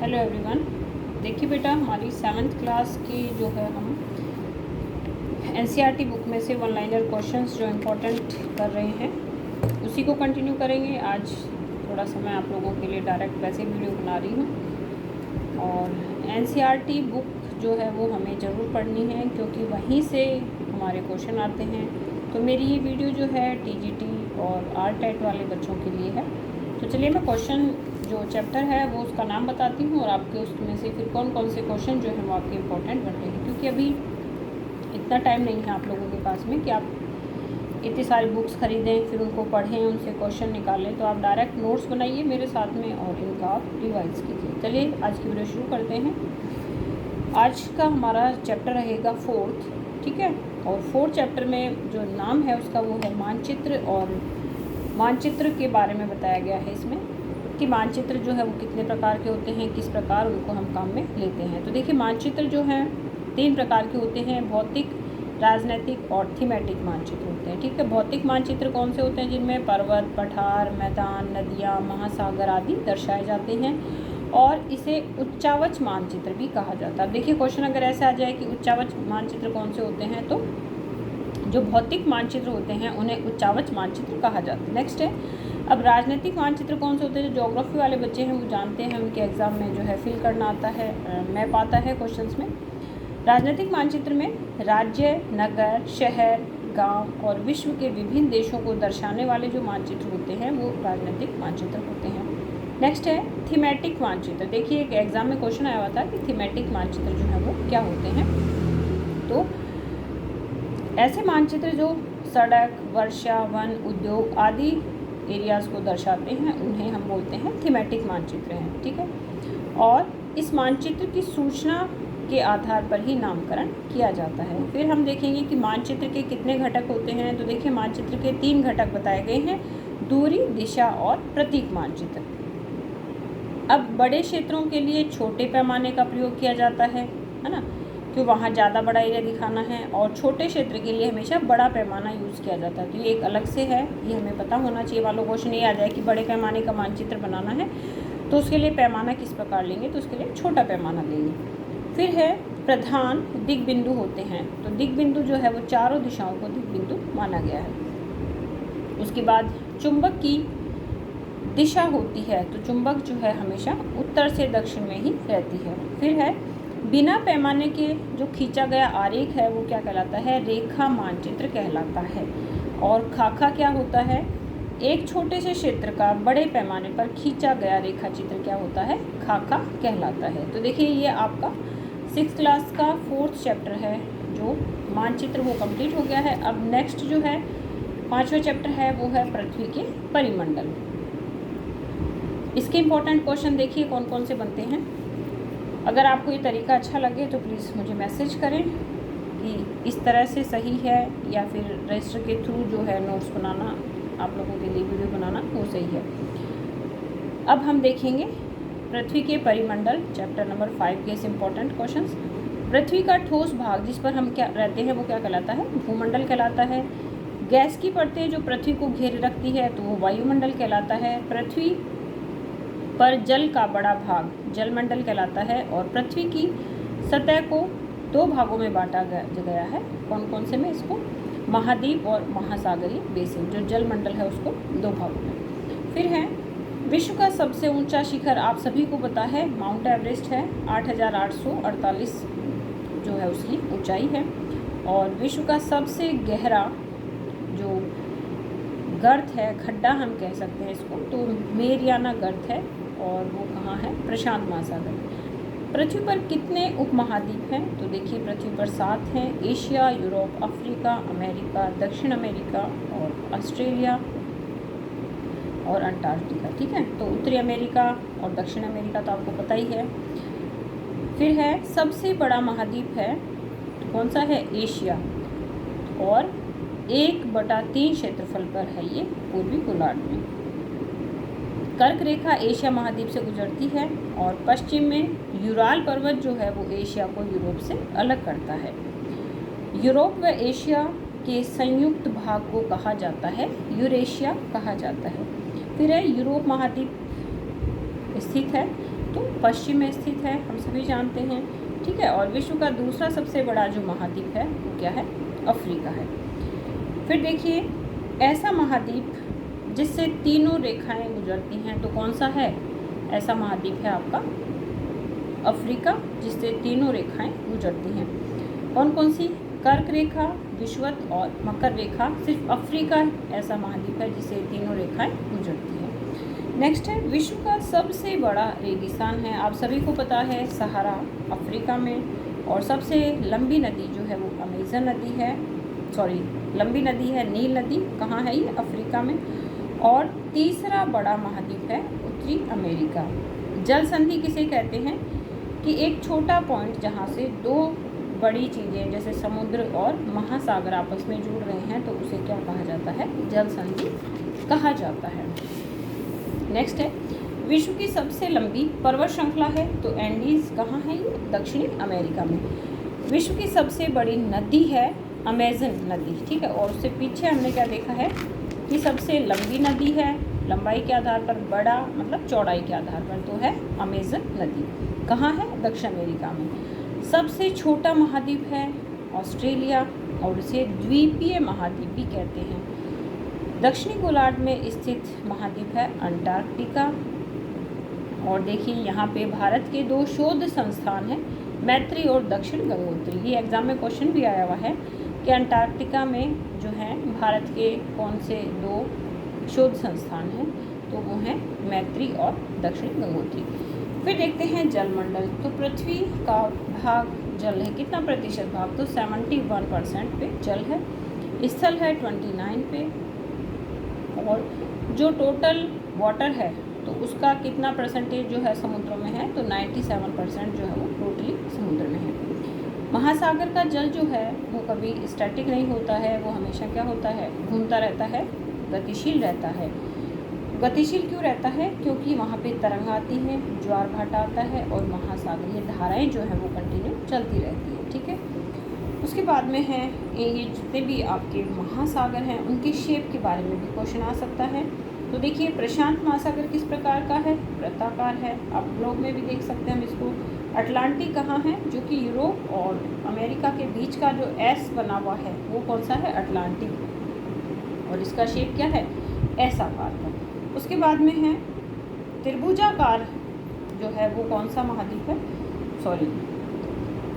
Hello everyone. देखिए बेटा, हमारी 7th क्लास की जो है हम एनसीईआरटी बुक में से वन लाइनर क्वेश्चंस जो इम्पोर्टेंट कर रहे हैं उसी को कंटिन्यू करेंगे। आज थोड़ा सा मैं आप लोगों के लिए डायरेक्ट वैसे वीडियो बना रही हूँ और एनसीईआरटी बुक जो है वो हमें ज़रूर पढ़नी है क्योंकि वहीं से हमारे क्वेश्चन आते हैं। तो मेरी ये वीडियो जो है टीजीटी और आरटेट वाले बच्चों के लिए है। तो चलिए मैं क्वेश्चन जो चैप्टर है वो उसका नाम बताती हूँ और आपके उसमें से फिर कौन कौन से क्वेश्चन जो हैं वो आपके इम्पोर्टेंट बनते हैं, क्योंकि अभी इतना टाइम नहीं है आप लोगों के पास में कि आप इतनी सारी बुक्स खरीदें फिर उनको पढ़ें उनसे क्वेश्चन निकालें। तो आप डायरेक्ट नोट्स बनाइए मेरे साथ में और इनका आप रिवाइज कीजिए। चलिए आज की वीडियो शुरू करते हैं। आज का हमारा चैप्टर रहेगा 4th, ठीक है। और 4th चैप्टर में जो नाम है उसका वो है मानचित्र, और मानचित्र के बारे में बताया गया है इसमें कि मानचित्र जो है वो कितने प्रकार के होते हैं, किस प्रकार उनको हम काम में लेते हैं। तो देखिए मानचित्र जो है 3 प्रकार के होते हैं, भौतिक, राजनैतिक और थीमेटिक मानचित्र होते हैं, ठीक है। भौतिक मानचित्र कौन से होते हैं? जिनमें पर्वत, पठार, मैदान, नदियाँ, महासागर आदि दर्शाए जाते हैं और इसे उच्चावच मानचित्र भी कहा जाता है। अब देखिए क्वेश्चन अगर ऐसे आ जाए कि उच्चावच मानचित्र कौन से होते हैं, तो जो भौतिक मानचित्र होते हैं उन्हें उच्चावच मानचित्र कहा जाता है। नेक्स्ट है, अब राजनीतिक मानचित्र कौन से होते हैं? जो ज्योग्राफी वाले बच्चे हैं वो जानते हैं, उनके एग्जाम में जो है फिल करना आता है, मैप आता है क्वेश्चंस में। राजनीतिक मानचित्र में राज्य, नगर, शहर, गांव और विश्व के विभिन्न देशों को दर्शाने वाले जो मानचित्र होते हैं वो राजनीतिक मानचित्र होते हैं। नेक्स्ट है थीमेटिक मानचित्र। देखिए एक एग्जाम में क्वेश्चन आया हुआ था कि थीमेटिक मानचित्र जो है वो क्या होते हैं। तो ऐसे मानचित्र जो सड़क, वर्षा, वन, उद्योग आदि एरियाज़ को दर्शाते हैं उन्हें हम बोलते हैं थीमेटिक मानचित्र हैं, ठीक है। और इस मानचित्र की सूचना के आधार पर ही नामकरण किया जाता है। फिर हम देखेंगे कि मानचित्र के कितने घटक होते हैं। तो देखिए मानचित्र के 3 घटक बताए गए हैं, दूरी, दिशा और प्रतीक मानचित्र। अब बड़े क्षेत्रों के लिए छोटे पैमाने का प्रयोग किया जाता है ना, कि वहाँ ज़्यादा बड़ा एरिया दिखाना है, और छोटे क्षेत्र के लिए हमेशा बड़ा पैमाना यूज़ किया जाता है। तो ये एक अलग से है, ये हमें पता होना चाहिए। मान लो क्वेश्चन ये आ जाए कि बड़े पैमाने का मानचित्र बनाना है तो उसके लिए पैमाना किस प्रकार लेंगे, तो उसके लिए छोटा पैमाना लेंगे। फिर है प्रधान दिग्बिंदु होते हैं। तो दिग्बिंदु जो है वो चारों दिशाओं को दिग्बिंदु माना गया है। उसके बाद चुंबक की दिशा होती है, तो चुंबक जो है हमेशा उत्तर से दक्षिण में ही रहती है। फिर है बिना पैमाने के जो खींचा गया आरेख है वो क्या कहलाता है? रेखा मानचित्र कहलाता है। और खाका क्या होता है? एक छोटे से क्षेत्र का बड़े पैमाने पर खींचा गया रेखा चित्र क्या होता है? खाका कहलाता है। तो देखिए ये आपका 6th क्लास का 4th चैप्टर है जो मानचित्र वो कंप्लीट हो गया है। अब नेक्स्ट जो है 5वां चैप्टर है वो है पृथ्वी के परिमंडल। इसके इम्पोर्टेंट क्वेश्चन देखिए कौन कौन से बनते हैं। अगर आपको ये तरीका अच्छा लगे तो प्लीज़ मुझे मैसेज करें कि इस तरह से सही है या फिर रजिस्टर के थ्रू जो है नोट्स बनाना, आप लोगों के लिए वीडियो बनाना वो सही है। अब हम देखेंगे पृथ्वी के परिमंडल चैप्टर नंबर 5 के इम्पोर्टेंट क्वेश्चंस। पृथ्वी का ठोस भाग जिस पर हम क्या रहते हैं वो क्या कहलाता है? भूमंडल कहलाता है। गैस की परतें जो पृथ्वी को घेरे रखती है तो वो वायुमंडल कहलाता है। पृथ्वी पर जल का बड़ा भाग जलमंडल कहलाता है। और पृथ्वी की सतह को 2 भागों में बांटा गया है। कौन कौन से में? इसको महाद्वीप और महासागरीय बेसिन, जो जलमंडल है उसको 2 भागों में। फिर है विश्व का सबसे ऊंचा शिखर आप सभी को पता है माउंट एवरेस्ट है, 8,848 जो है उसकी ऊंचाई है। और विश्व का सबसे गहरा जो गर्त है, खड्डा हम कह सकते हैं इसको, तो मेरियाना गर्त है और वो कहाँ है? प्रशांत महासागर में। पृथ्वी पर कितने उपमहाद्वीप हैं? तो देखिए पृथ्वी पर 7 हैं, एशिया, यूरोप, अफ्रीका, अमेरिका, दक्षिण अमेरिका और ऑस्ट्रेलिया और अंटार्कटिका, ठीक है। तो उत्तरी अमेरिका और दक्षिण अमेरिका तो आपको पता ही है। फिर है सबसे बड़ा महाद्वीप है, तो कौन सा है? एशिया, और 1/3 क्षेत्रफल पर है ये पूर्वी गोलार्ध में। कर्क रेखा एशिया महाद्वीप से गुजरती है और पश्चिम में यूराल पर्वत जो है वो एशिया को यूरोप से अलग करता है। यूरोप व एशिया के संयुक्त भाग को कहा जाता है यूरेशिया कहा जाता है। फिर है यूरोप महाद्वीप स्थित है, तो पश्चिम में स्थित है, हम सभी जानते हैं, ठीक है। और विश्व का दूसरा सबसे बड़ा जो महाद्वीप है वो क्या है, अफ्रीका है। फिर देखिए, ऐसा महाद्वीप जिससे तीनों रेखाएं गुजरती हैं, तो कौन सा है ऐसा महाद्वीप है आपका, अफ्रीका, जिससे तीनों रेखाएं गुजरती हैं। कौन कौन सी, कर्क रेखा, विषुवत और मकर रेखा। सिर्फ अफ्रीका ऐसा महाद्वीप है जिससे तीनों रेखाएं गुजरती हैं। नेक्स्ट है, विश्व का सबसे बड़ा रेगिस्तान है, आप सभी को पता है, सहारा अफ्रीका में। और सबसे लंबी नदी जो है वो अमेजन नदी है, सॉरी लंबी नदी है नील नदी, कहाँ है ये, अफ्रीका में। और तीसरा बड़ा महाद्वीप है उत्तरी अमेरिका। जल संधि किसे कहते हैं, कि एक छोटा पॉइंट जहाँ से दो बड़ी चीज़ें जैसे समुद्र और महासागर आपस में जुड़ रहे हैं, तो उसे क्या कहा जाता है, जल संधि कहा जाता है। नेक्स्ट है, विश्व की सबसे लंबी पर्वत श्रृंखला है, तो एंडीज कहाँ है ये, दक्षिणी अमेरिका में। विश्व की सबसे बड़ी नदी है अमेजन नदी, ठीक है। और उससे पीछे हमने क्या देखा है कि सबसे लंबी नदी है, लंबाई के आधार पर, बड़ा मतलब चौड़ाई के आधार पर, तो है अमेजन नदी, कहाँ है, दक्षिण अमेरिका में। सबसे छोटा महाद्वीप है ऑस्ट्रेलिया, और इसे द्वीपीय महाद्वीप भी कहते हैं। दक्षिणी गोलार्ध में स्थित महाद्वीप है अंटार्कटिका। और देखिए यहाँ पे भारत के 2 शोध संस्थान हैं, मैत्री और दक्षिण गंगोत्री। ये एग्जाम में क्वेश्चन भी आया हुआ है कि अंटार्कटिका में जो है भारत के कौन से 2 शोध संस्थान हैं, तो वो हैं मैत्री और दक्षिण गंगोत्री। फिर देखते हैं जलमंडल, तो पृथ्वी का भाग जल है, कितना प्रतिशत भाग, तो 71% पे जल है। स्थल है 29 पे। और जो टोटल वाटर है तो उसका कितना परसेंटेज जो है समुद्रों में है, तो 97% जो है वो टोटली समुद्र में है। महासागर का जल जो है वो कभी स्टैटिक नहीं होता है, वो हमेशा क्या होता है, घूमता रहता है, गतिशील रहता है। गतिशील क्यों रहता है, क्योंकि वहाँ पे तरंग आती है, ज्वार भाटा आता है, और महासागरीय धाराएं जो है वो कंटिन्यू चलती रहती है, ठीक है। उसके बाद में है ये जितने भी आपके महासागर हैं उनके शेप के बारे में भी क्वेश्चन आ सकता है। तो देखिए, प्रशांत महासागर किस प्रकार का है, वृत्ताकार है, आप ग्लोब में भी देख सकते हैं हम इसको। अटलांटिक कहाँ है, जो कि यूरोप और अमेरिका के बीच का जो एस बना हुआ है वो कौन सा है, अटलांटिक, और इसका शेप क्या है, एस आकार का। उसके बाद में है त्रिभुजाकार जो है वो कौन सा महाद्वीप है, सॉरी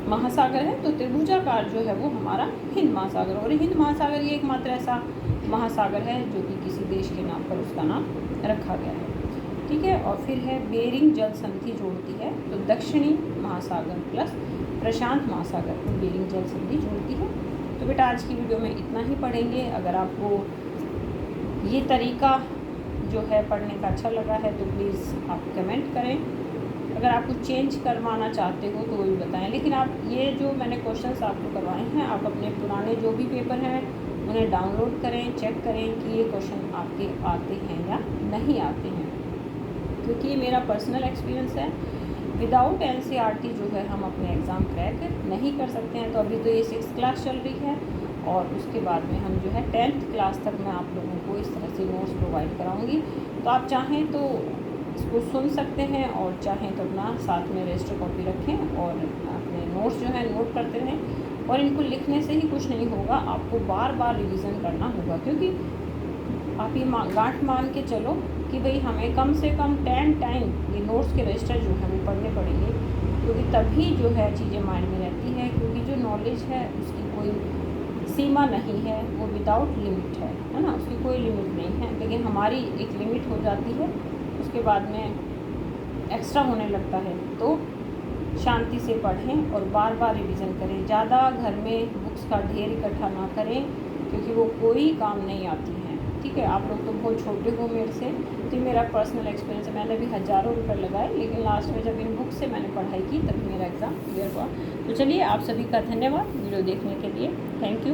महासागर है, तो त्रिभुजाकार जो है वो हमारा हिंद महासागर। और हिंद महासागर ये एकमात्र ऐसा महासागर है जो कि किसी देश के नाम पर उसका नाम रखा गया है, ठीक है। और फिर है बेरिंग जल संधि जोड़ती है, तो दक्षिणी महासागर प्लस प्रशांत महासागर को बेरिंग जल संधि जोड़ती है। तो बेटा आज की वीडियो में इतना ही पढ़ेंगे। अगर आपको ये तरीका जो है पढ़ने का अच्छा लगा है तो प्लीज़ आप कमेंट करें। अगर आप कुछ चेंज करवाना चाहते हो तो वो भी बताएं। लेकिन आप ये जो मैंने क्वेश्चंस आपको करवाए हैं, आप अपने पुराने जो भी पेपर हैं उन्हें डाउनलोड करें, चेक करें कि ये क्वेश्चन आपके आते हैं या नहीं आते हैं, क्योंकि ये मेरा पर्सनल एक्सपीरियंस है। विदाउट एनसीईआरटी जो है हम अपने एग्ज़ाम क्रैक नहीं कर सकते हैं। तो अभी तो ये 6th क्लास चल रही है, और उसके बाद में हम जो है 10th क्लास तक मैं आप लोगों को इस तरह से नोट्स प्रोवाइड कराऊंगी। तो आप चाहें तो इसको सुन सकते हैं, और चाहें तो अपना साथ में रजिस्टर कॉपी रखें और अपने नोट्स जो है नोट करते रहें। और इनको लिखने से ही कुछ नहीं होगा, आपको बार बार रिवीज़न करना होगा, क्योंकि आप ये गांठ मान के चलो कि भाई हमें कम से कम 10 टाइम ये नोट्स के रजिस्टर जो है वो पढ़ने पड़ेंगे, क्योंकि तभी जो है चीज़ें माइंड में रहती है। क्योंकि जो नॉलेज है उसकी कोई सीमा नहीं है, वो विदाउट लिमिट है ना, उसकी कोई लिमिट नहीं है। लेकिन हमारी एक लिमिट हो जाती है, उसके बाद में एक्स्ट्रा होने लगता है। तो शांति से पढ़ें और बार बार रिवीज़न करें। ज़्यादा घर में बुक्स का ढेर इकट्ठा ना करें, क्योंकि वो कोई काम नहीं आती हैं, ठीक है। आप लोग तो बहुत छोटे हो मेरे से, तो मेरा पर्सनल एक्सपीरियंस है। मैंने भी हज़ारों रुपये लगाए, लेकिन लास्ट में जब इन बुक से मैंने पढ़ाई की तभी मेरा एग्ज़ाम क्लियर हुआ। तो चलिए, आप सभी का धन्यवाद वीडियो देखने के लिए। Thank you.